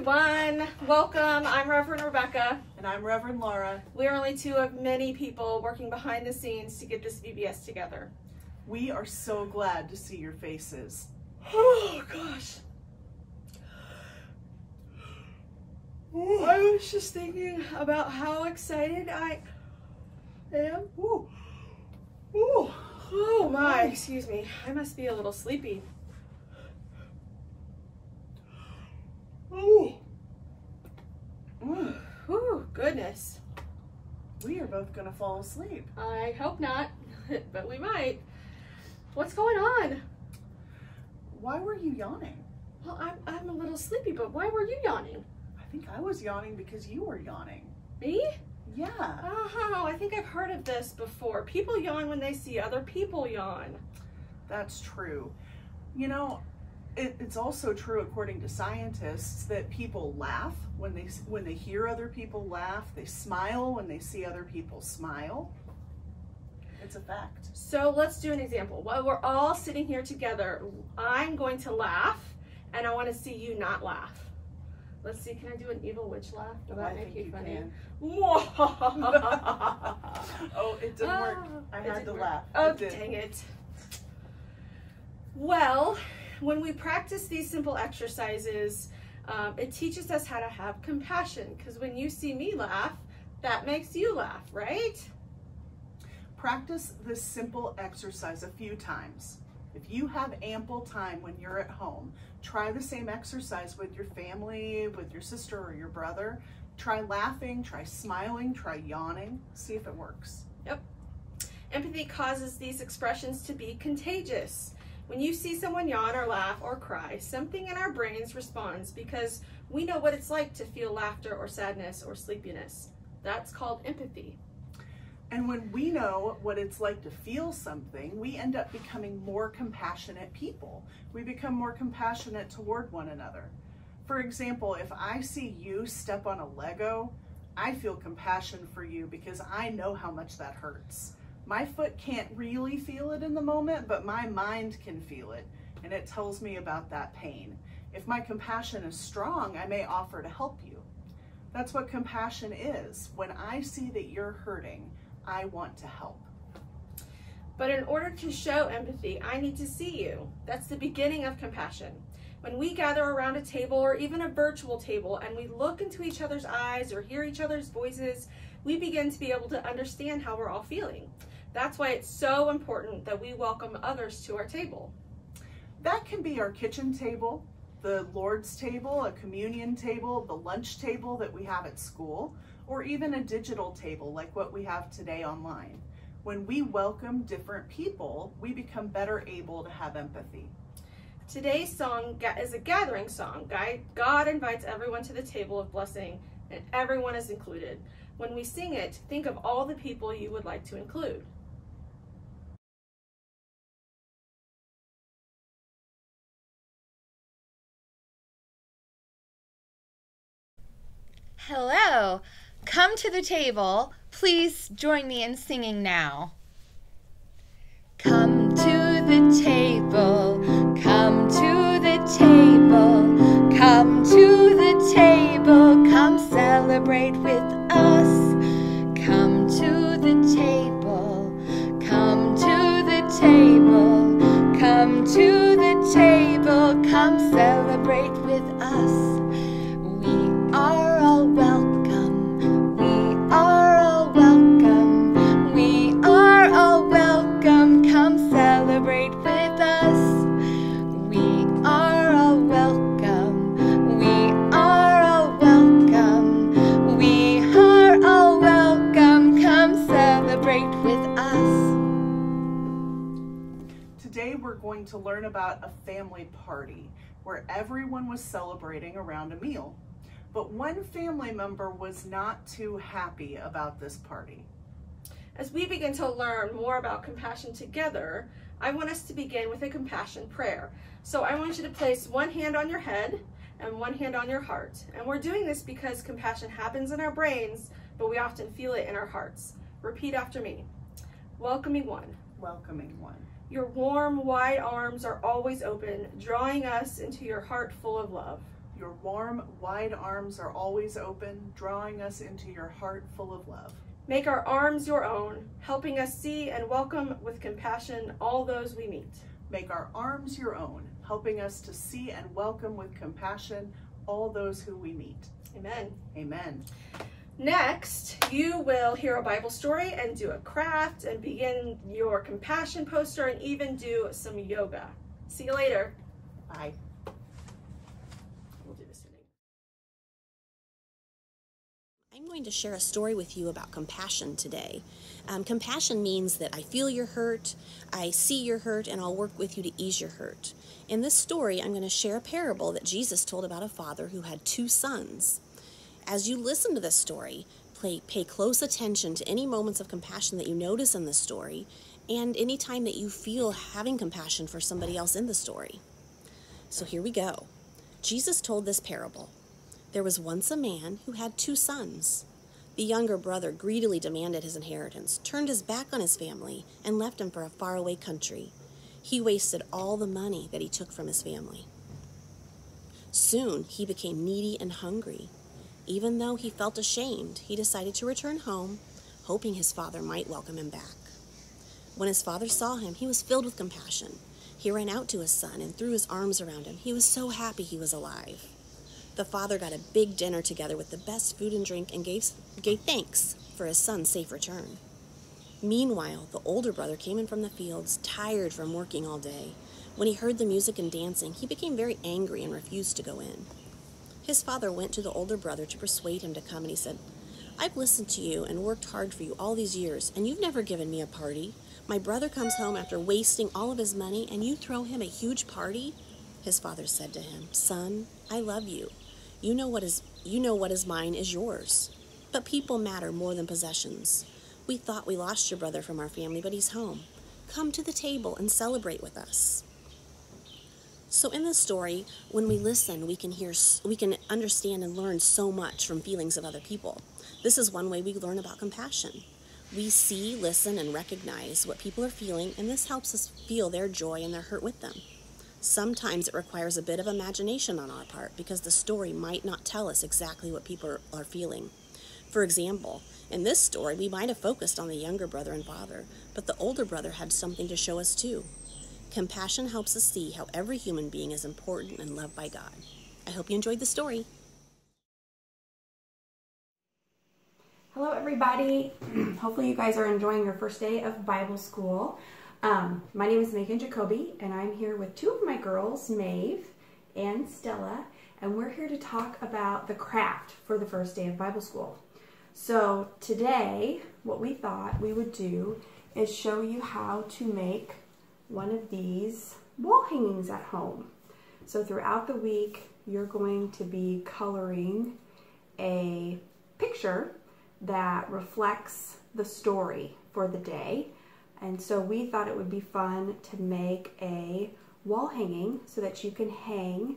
everyone. Welcome. I'm Reverend Rebecca. And I'm Reverend Laura. We're only two of many people working behind the scenes to get this VBS together. We are so glad to see your faces. Oh, gosh. I was just thinking about how excited I am. Ooh. Ooh. Oh, my. Excuse me. I must be a little sleepy. Ooh. Ooh, goodness. We are both going to fall asleep. I hope not, but we might. What's going on? Why were you yawning? Well, I'm a little sleepy, but why were you yawning? I think I was yawning because you were yawning. Me? Yeah. Oh, I think I've heard of this before. People yawn when they see other people yawn. That's true. You know, it's also true, according to scientists, that people laugh when they hear other people laugh. They smile when they see other people smile. It's a fact. So let's do an example. While we're all sitting here together, I'm going to laugh, and I want to see you not laugh. Let's see, can I do an evil witch laugh? Will that make you funny? Oh, it didn't work. I had to laugh. Oh, dang it. Well, when we practice these simple exercises, it teaches us how to have compassion, because when you see me laugh, that makes you laugh, right? Practice this simple exercise a few times. If you have ample time when you're at home, try the same exercise with your family, with your sister or your brother. Try laughing, try smiling, try yawning. See if it works. Yep. Empathy causes these expressions to be contagious. When you see someone yawn or laugh or cry, something in our brains responds because we know what it's like to feel laughter or sadness or sleepiness. That's called empathy. And when we know what it's like to feel something, we end up becoming more compassionate people. We become more compassionate toward one another. For example, if I see you step on a Lego, I feel compassion for you because I know how much that hurts. My foot can't really feel it in the moment, but my mind can feel it, and it tells me about that pain. If my compassion is strong, I may offer to help you. That's what compassion is. When I see that you're hurting, I want to help. But in order to show empathy, I need to see you. That's the beginning of compassion. When we gather around a table or even a virtual table and we look into each other's eyes or hear each other's voices, we begin to be able to understand how we're all feeling. That's why it's so important that we welcome others to our table. That can be our kitchen table, the Lord's table, a communion table, the lunch table that we have at school, or even a digital table like what we have today online. When we welcome different people, we become better able to have empathy. Today's song is a gathering song. God invites everyone to the table of blessing, and everyone is included. When we sing it, think of all the people you would like to include. Hello, come to the table. Please join me in singing now. Come to the table, come to the table, come to the table, come celebrate with us. Come to the table, come to the table, come to the table, come celebrate with us. We are all welcome, we are all welcome, we are all welcome, come celebrate with us. We are all welcome, we are all welcome, we are all welcome, come celebrate with us. Today we're going to learn about a family party where everyone was celebrating around a meal. But one family member was not too happy about this party. As we begin to learn more about compassion together, I want us to begin with a compassion prayer. So I want you to place one hand on your head and one hand on your heart. And we're doing this because compassion happens in our brains, but we often feel it in our hearts. Repeat after me. Welcoming one. Welcoming one. Your warm, wide arms are always open, drawing us into your heart full of love. Your warm, wide arms are always open, drawing us into your heart full of love. Make our arms your own, helping us see and welcome with compassion all those we meet. Make our arms your own, helping us to see and welcome with compassion all those who we meet. Amen. Amen. Next, you will hear a Bible story and do a craft and begin your compassion poster and even do some yoga. See you later. Bye. We'll do this today. I'm going to share a story with you about compassion today. Compassion means that I feel your hurt, I see your hurt, and I'll work with you to ease your hurt. In this story, I'm going to share a parable that Jesus told about a father who had 2 sons. As you listen to this story, pay close attention to any moments of compassion that you notice in the story, and any time that you feel having compassion for somebody else in the story. So here we go. Jesus told this parable. There was once a man who had 2 sons. The younger brother greedily demanded his inheritance, turned his back on his family, and left him for a faraway country. He wasted all the money that he took from his family. Soon he became needy and hungry. Even though he felt ashamed, he decided to return home, hoping his father might welcome him back. When his father saw him, he was filled with compassion. He ran out to his son and threw his arms around him. He was so happy he was alive. The father got a big dinner together with the best food and drink and gave thanks for his son's safe return. Meanwhile, the older brother came in from the fields, tired from working all day. When he heard the music and dancing, he became very angry and refused to go in. His father went to the older brother to persuade him to come, and he said, "I've listened to you and worked hard for you all these years, and you've never given me a party. My brother comes home after wasting all of his money, and you throw him a huge party?" His father said to him, "Son, I love you. You know what is mine is yours. But people matter more than possessions. We thought we lost your brother from our family, but he's home. Come to the table and celebrate with us." So in this story, when we listen, we can understand and learn so much from feelings of other people. This is one way we learn about compassion. We see, listen, and recognize what people are feeling, and this helps us feel their joy and their hurt with them. Sometimes it requires a bit of imagination on our part because the story might not tell us exactly what people are feeling. For example, in this story, we might have focused on the younger brother and father, but the older brother had something to show us too. Compassion helps us see how every human being is important and loved by God. I hope you enjoyed the story. Hello everybody. Hopefully you guys are enjoying your first day of Bible school. My name is Megan Jacoby, and I'm here with 2 of my girls, Maeve and Stella, and we're here to talk about the craft for the first day of Bible school. So today, what we thought we would do is show you how to make one of these wall hangings at home. So throughout the week, you're going to be coloring a picture that reflects the story for the day. And so we thought it would be fun to make a wall hanging so that you can hang,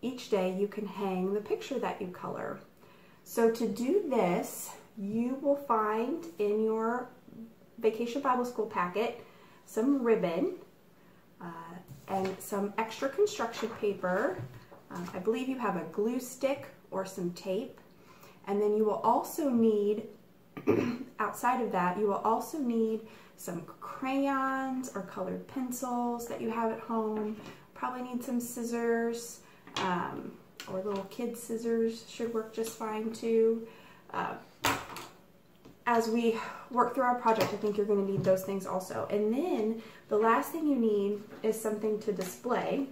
each day you can hang the picture that you color. So to do this, you will find in your Vacation Bible School packet some ribbon and some extra construction paper. I believe you have a glue stick or some tape. And then you will also need, outside of that, you will also need some crayons or colored pencils that you have at home. Probably need some scissors, or little kid scissors should work just fine too. As we work through our project, I think you're going to need those things also. And then the last thing you need is something to display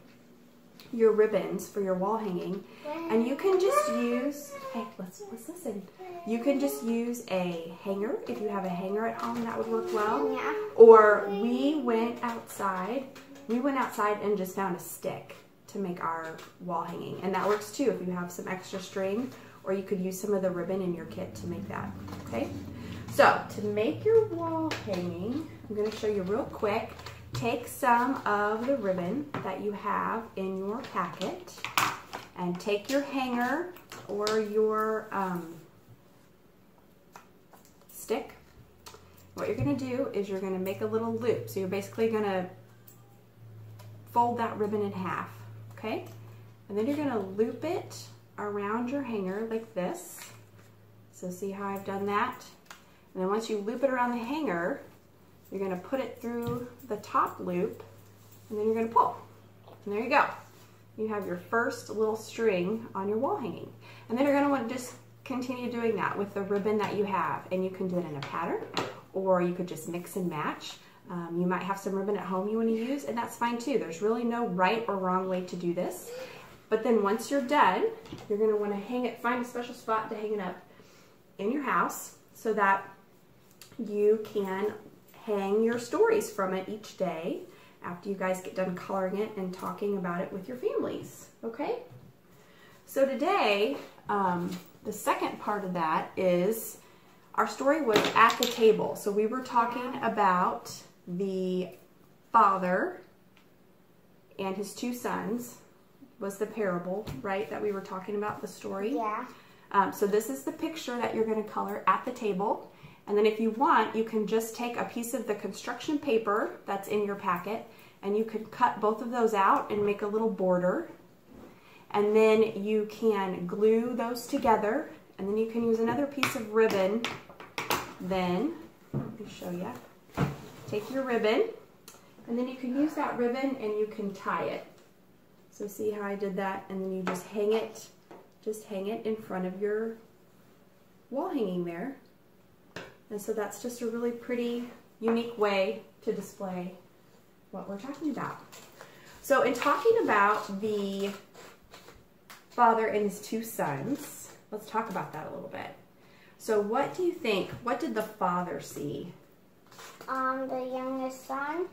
your ribbons for your wall hanging. And you can just use, hey, let's listen. You can just use a hanger. If you have a hanger at home, that would work well. Yeah. Or we went outside and just found a stick to make our wall hanging. And that works too if you have some extra string, or you could use some of the ribbon in your kit to make that, okay? So to make your wall hanging, I'm going to show you real quick. Take some of the ribbon that you have in your packet and take your hanger or your stick. What you're going to do is you're going to make a little loop. So you're basically going to fold that ribbon in half, okay? And then you're going to loop it around your hanger like this. So see how I've done that? And then once you loop it around the hanger, you're going to put it through the top loop, and then you're going to pull. And there you go. You have your first little string on your wall hanging. And then you're going to want to just continue doing that with the ribbon that you have. And you can do it in a pattern, or you could just mix and match. You might have some ribbon at home you want to use, and that's fine too. There's really no right or wrong way to do this. But then once you're done, you're going to want to hang it, find a special spot to hang it up in your house so that you can hang your stories from it each day after you guys get done coloring it and talking about it with your families, okay? So today, the second part of that is our story was at the table. So we were talking about the father and his two sons was the parable, right, that we were talking about, the story? Yeah. So this is the picture that you're going to color at the table. And then if you want, you can just take a piece of the construction paper that's in your packet, and you can cut both of those out and make a little border. And then you can glue those together, and then you can use another piece of ribbon. Then, let me show you. Take your ribbon, and then you can use that ribbon and you can tie it. So see how I did that? And then you just hang it in front of your wall hanging there. And so that's just a really pretty, unique way to display what we're talking about. So in talking about the father and his two sons, let's talk about that a little bit. So what do you think, what did the father see? The youngest son.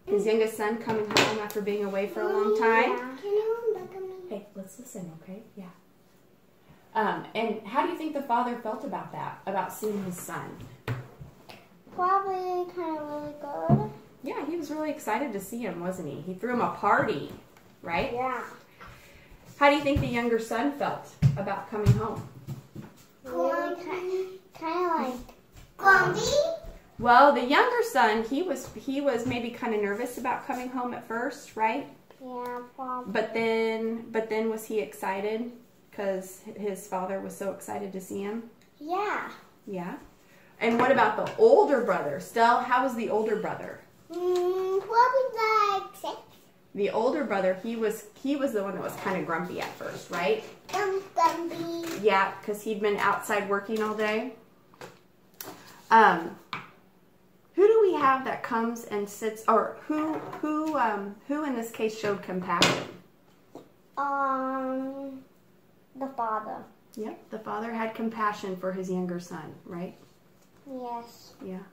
His youngest son coming home after being away for a long time? Yeah. Can you look at me? Hey, let's listen, okay? Yeah. And how do you think the father felt about that, about seeing his son? Probably kind of really good. Yeah, he was really excited to see him, wasn't he? He threw him a party, right? Yeah. How do you think the younger son felt about coming home? Really kind of like grumpy. Well, the younger son, he was maybe kind of nervous about coming home at first, right? Yeah, probably. But then was he excited because his father was so excited to see him? Yeah. Yeah. And what about the older brother? Stell, how was the older brother? Probably like 6. The older brother, he was the one that was kind of grumpy at first, right? Grumpy. Yeah, because he'd been outside working all day. Who do we have that comes and sits, or who in this case showed compassion? The father. Yep, the father had compassion for his younger son, right? Yes. Yeah.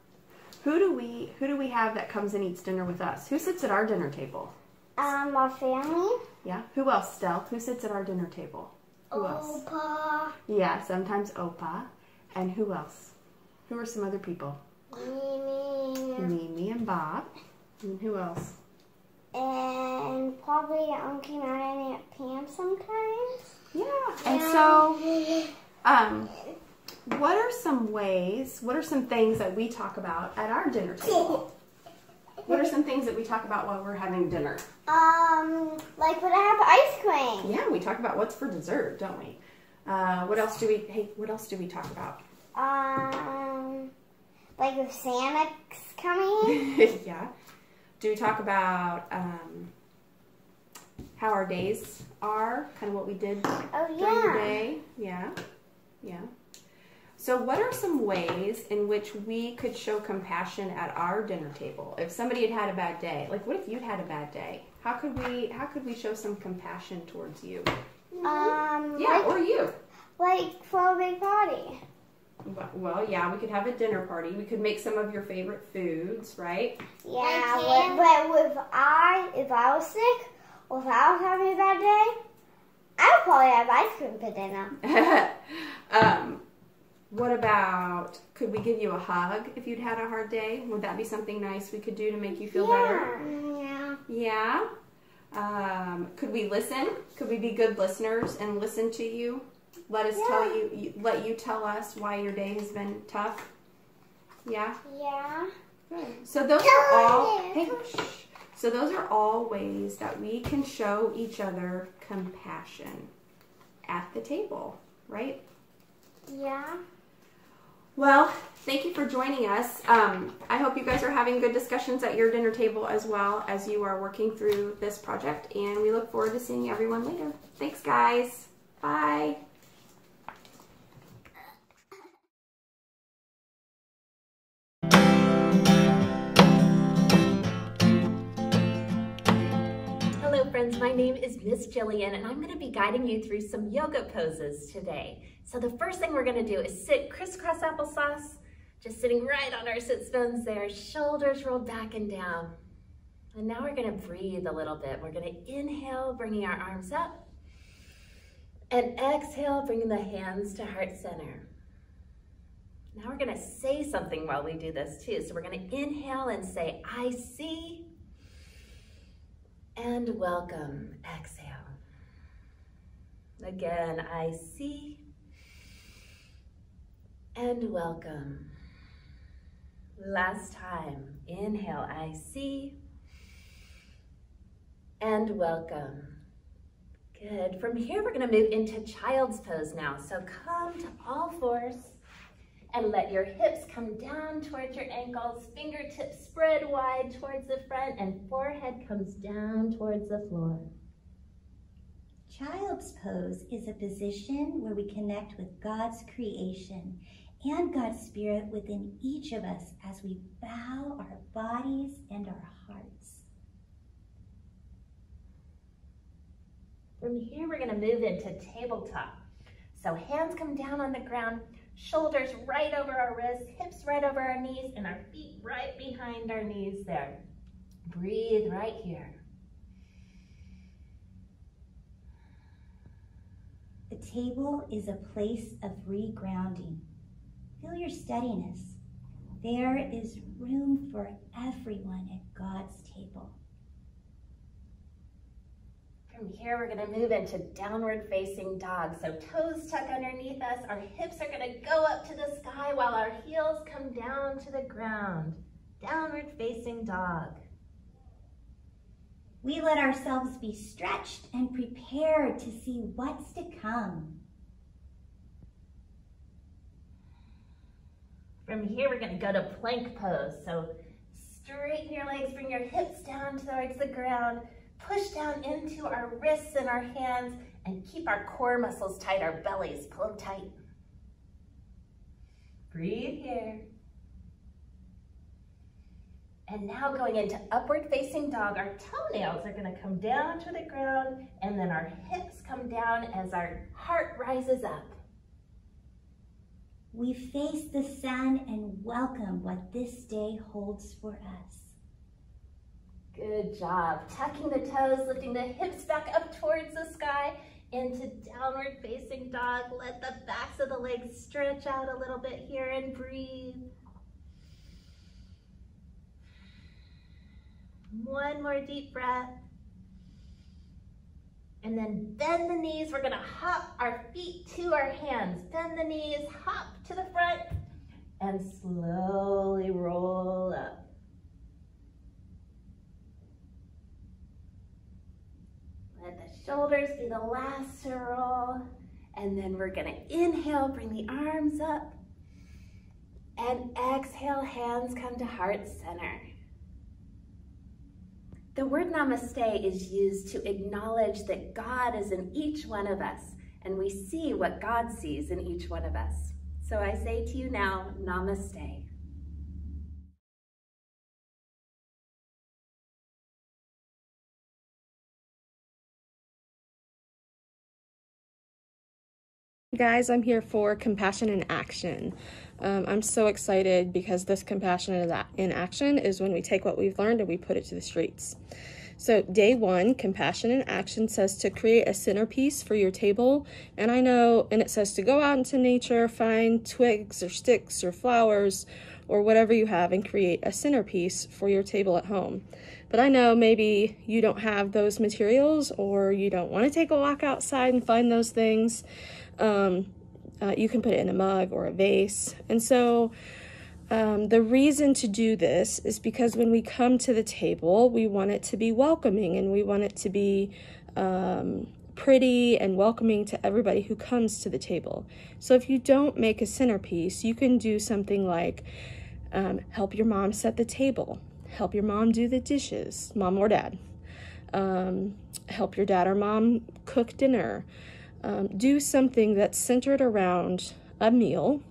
Who do we have that comes and eats dinner with us? Who sits at our dinner table? Our family. Yeah. Who else, Stell? Who sits at our dinner table? Who else? Opa. Yeah, sometimes Opa. And who else? Who are some other people? Mimi and Bob. And who else? And probably Uncle Matt and Aunt Pam sometimes. Yeah. And so, what are some things that we talk about at our dinner table? What are some things that we talk about while we're having dinner? Like when I have ice cream. Yeah, we talk about what's for dessert, don't we? What else do we talk about? Like if Santa's coming. Yeah. Do we talk about how our days are? Kind of what we did during the day? Yeah. Yeah. So what are some ways in which we could show compassion at our dinner table? If somebody had a bad day, like what if you'd had a bad day? How could we show some compassion towards you? Yeah, or you. Like for a big party. Well, yeah, we could have a dinner party. We could make some of your favorite foods, right? Yeah, but if I was sick or if I was having a bad day, I would probably have ice cream for dinner. What about, could we give you a hug if you'd had a hard day? Would that be something nice we could do to make you feel better? Yeah. Yeah? Could we listen? Could we be good listeners and listen to you? Let you tell us why your day has been tough? Yeah? Yeah. Good. So those are all, hey, shh. So those are all ways that we can show each other compassion at the table, right? Yeah. Well, thank you for joining us. I hope you guys are having good discussions at your dinner table as well as you are working through this project, and we look forward to seeing everyone later. Thanks, guys. Bye. Hello friends, my name is Miss Jillian and I'm going to be guiding you through some yoga poses today. So the first thing we're going to do is sit crisscross applesauce, just sitting right on our sit bones there, shoulders rolled back and down. And now we're going to breathe a little bit. We're going to inhale, bringing our arms up, and exhale, bringing the hands to heart center. Now we're going to say something while we do this too. So we're going to inhale and say, I see, and welcome. Exhale. Again, I see, and welcome. Last time. Inhale, I see, and welcome. Good. From here, we're going to move into child's pose now. So come to all fours and let your hips come down towards your ankles, fingertips spread wide towards the front, and forehead comes down towards the floor. Child's pose is a position where we connect with God's creation and God's Spirit within each of us as we bow our bodies and our hearts. From here, we're going to move into tabletop. So hands come down on the ground, shoulders right over our wrists, hips right over our knees, and our feet right behind our knees there. Breathe right here. The table is a place of regrounding. Feel your steadiness. There is room for everyone at God's table. From here, we're going to move into downward facing dog. So toes tuck underneath us. Our hips are going to go up to the sky while our heels come down to the ground. Downward facing dog. We let ourselves be stretched and prepared to see what's to come. From here, we're going to go to plank pose. So straighten your legs, bring your hips down towards the ground. Push down into our wrists and our hands and keep our core muscles tight, our bellies, pull them tight. Breathe here. And now going into upward facing dog, our toenails are going to come down to the ground and then our hips come down as our heart rises up. We face the sun and welcome what this day holds for us. Good job. Tucking the toes, lifting the hips back up towards the sky into downward facing dog. Let the backs of the legs stretch out a little bit here and breathe. One more deep breath. And then bend the knees. We're gonna hop our feet to our hands. Bend the knees, hop to the front, and slowly roll up. Let the shoulders be the last to roll. And then we're gonna inhale, bring the arms up. And exhale, hands come to heart center. The word namaste is used to acknowledge that God is in each one of us, and we see what God sees in each one of us. So I say to you now, namaste. Guys, I'm here for Compassion in Action. I'm so excited because this compassion in action is when we take what we've learned and we put it to the streets. So day one, Compassion in Action says to create a centerpiece for your table. And it says to go out into nature, find twigs or sticks or flowers or whatever you have and create a centerpiece for your table at home. But I know maybe you don't have those materials or you don't want to take a walk outside and find those things. You can put it in a mug or a vase. And so the reason to do this is because when we come to the table, we want it to be welcoming and we want it to be pretty and welcoming to everybody who comes to the table. So if you don't make a centerpiece, you can do something like help your mom set the table, help your mom do the dishes, mom or dad, help your dad or mom cook dinner. Do something that's centered around a meal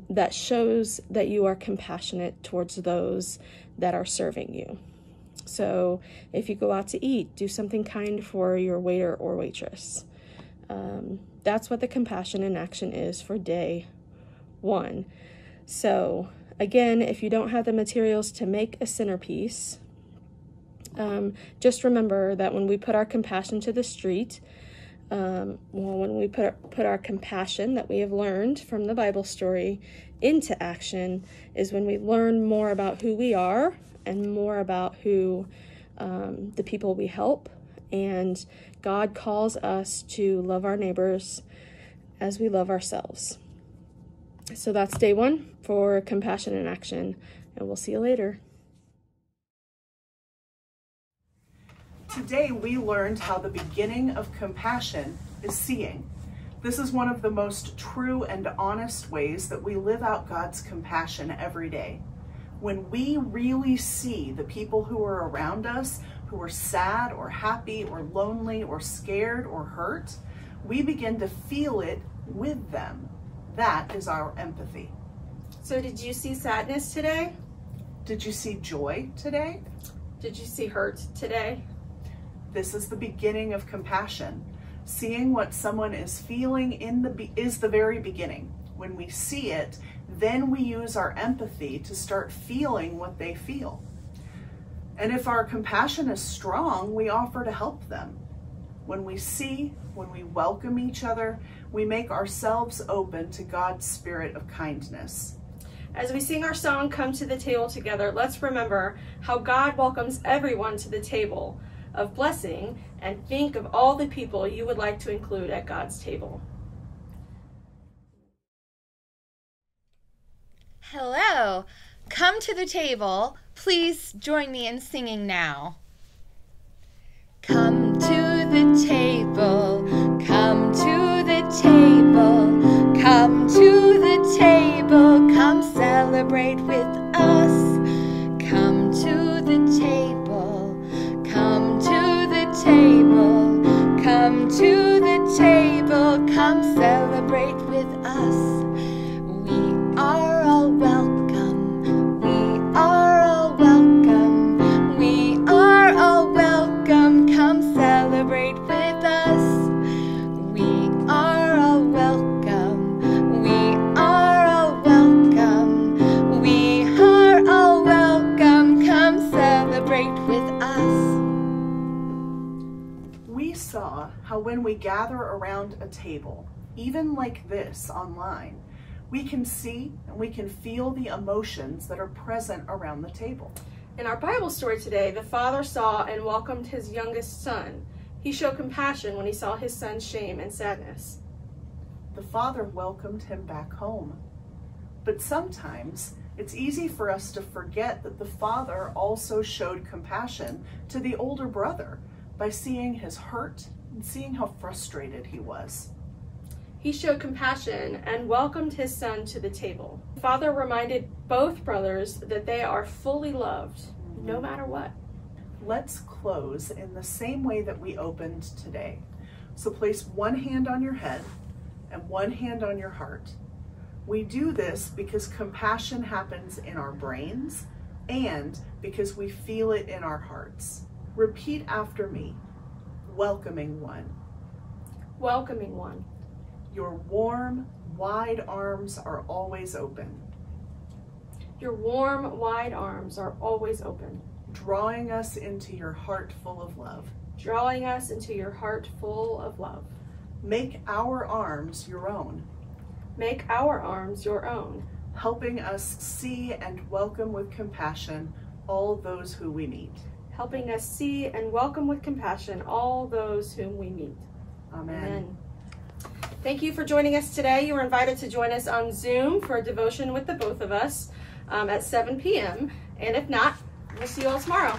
that shows that you are compassionate towards those that are serving you. So if you go out to eat, do something kind for your waiter or waitress. That's what the compassion in action is for day 1. So again, if you don't have the materials to make a centerpiece, just remember that when we put our compassion to the street, when we put our compassion that we have learned from the Bible story into action, is when we learn more about who we are and more about who the people we help. And God calls us to love our neighbors as we love ourselves. So that's day 1 for compassion in action, and we'll see you later. Today we learned how the beginning of compassion is seeing. This is one of the most true and honest ways that we live out God's compassion every day. When we really see the people who are around us, who are sad or happy or lonely or scared or hurt, we begin to feel it with them. That is our empathy. So did you see sadness today? Did you see joy today? Did you see hurt today? This is the beginning of compassion. Seeing what someone is feeling is the very beginning. When we see it, then we use our empathy to start feeling what they feel. And if our compassion is strong, we offer to help them. When we see, when we welcome each other, we make ourselves open to God's spirit of kindness. As we sing our song, Come to the Table Together, let's remember how God welcomes everyone to the table of blessing, and think of all the people you would like to include at God's table. Hello, come to the table. Please join me in singing now. Come to the table, come to the table, come to the table, come celebrate with us. Come to the table, come to the table, come to the table, come celebrate with us. We are all welcome, we are all welcome, we are all welcome, come celebrate with us. We are all welcome, we are all welcome, we are all welcome, come celebrate with us. We saw how when we gather around a table, even like this online, we can see and we can feel the emotions that are present around the table. In our Bible story today, the father saw and welcomed his youngest son. He showed compassion when he saw his son's shame and sadness. The father welcomed him back home. But sometimes it's easy for us to forget that the father also showed compassion to the older brother by seeing his hurt and seeing how frustrated he was. He showed compassion and welcomed his son to the table. The father reminded both brothers that they are fully loved, no matter what. Let's close in the same way that we opened today. So place one hand on your head and one hand on your heart. We do this because compassion happens in our brains and because we feel it in our hearts. Repeat after me. Welcoming one. Welcoming one. Your warm, wide arms are always open. Your warm, wide arms are always open. Drawing us into your heart full of love. Drawing us into your heart full of love. Make our arms your own. Make our arms your own. Helping us see and welcome with compassion all those who we meet. Helping us see and welcome with compassion all those whom we meet. Amen. Amen. Thank you for joining us today. You are invited to join us on Zoom for a devotion with the both of us at 7 p.m. And if not, we'll see you all tomorrow.